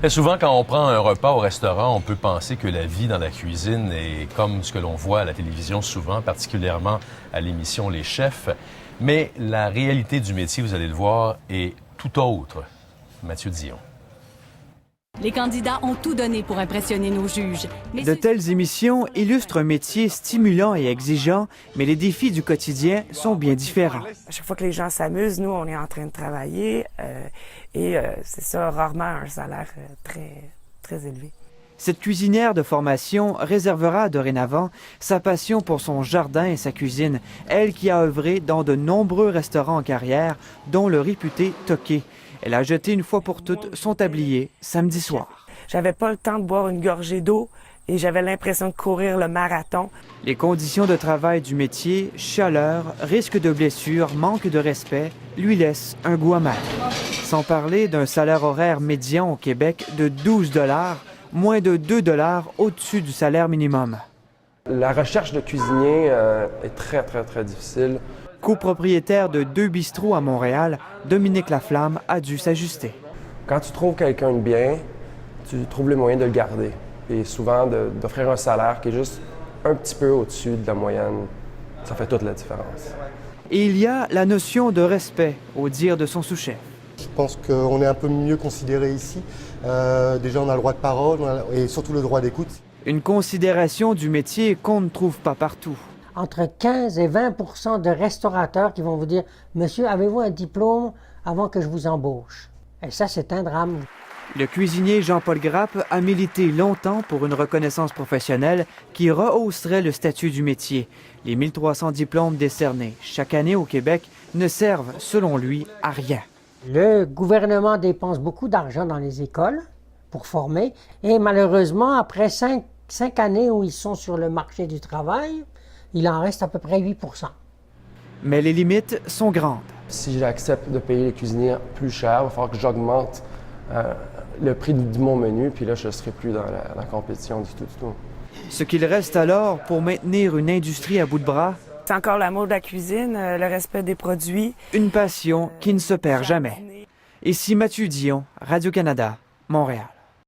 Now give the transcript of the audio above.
Et souvent, quand on prend un repas au restaurant, on peut penser que la vie dans la cuisine est comme ce que l'on voit à la télévision souvent, particulièrement à l'émission Les Chefs. Mais la réalité du métier, vous allez le voir, est tout autre. Mathieu Dion. Les candidats ont tout donné pour impressionner nos juges. De telles émissions illustrent un métier stimulant et exigeant, mais les défis du quotidien sont bien différents. À chaque fois que les gens s'amusent, nous, on est en train de travailler c'est ça, rarement un salaire très élevé. Cette cuisinière de formation réservera dorénavant sa passion pour son jardin et sa cuisine, elle qui a œuvré dans de nombreux restaurants en carrière, dont le réputé Toqué. Elle a jeté une fois pour toutes son tablier samedi soir. J'avais pas le temps de boire une gorgée d'eau et j'avais l'impression de courir le marathon. Les conditions de travail du métier, chaleur, risque de blessure, manque de respect, lui laissent un goût amer. Sans parler d'un salaire horaire médian au Québec de 12 $, moins de 2 $ au-dessus du salaire minimum. La recherche de cuisinier est très difficile. Copropriétaire de 2 bistrots à Montréal, Dominique Laflamme a dû s'ajuster. Quand tu trouves quelqu'un de bien, tu trouves les moyens de le garder. Et souvent, d'offrir un salaire qui est juste un petit peu au-dessus de la moyenne, ça fait toute la différence. Et il y a la notion de respect, au dire de son sous-chef. Je pense qu'on est un peu mieux considéré ici. Déjà, on a le droit de parole et surtout le droit d'écoute. Une considération du métier qu'on ne trouve pas partout. Entre 15 et 20 % de restaurateurs qui vont vous dire « Monsieur, avez-vous un diplôme avant que je vous embauche? » Et ça, c'est un drame. Le cuisinier Jean-Paul Grappe a milité longtemps pour une reconnaissance professionnelle qui rehausserait le statut du métier. Les 1300 diplômes décernés chaque année au Québec ne servent, selon lui, à rien. Le gouvernement dépense beaucoup d'argent dans les écoles pour former et malheureusement, après 5 années où ils sont sur le marché du travail, il en reste à peu près 8 %. Mais les limites sont grandes. Si j'accepte de payer les cuisiniers plus cher, il va falloir que j'augmente le prix de mon menu, puis là, je ne serai plus dans la compétition du tout. Ce qu'il reste alors pour maintenir une industrie à bout de bras, C'est encore l'amour de la cuisine, le respect des produits. une passion qui ne se perd jamais. Ici Mathieu Dion, Radio-Canada, Montréal.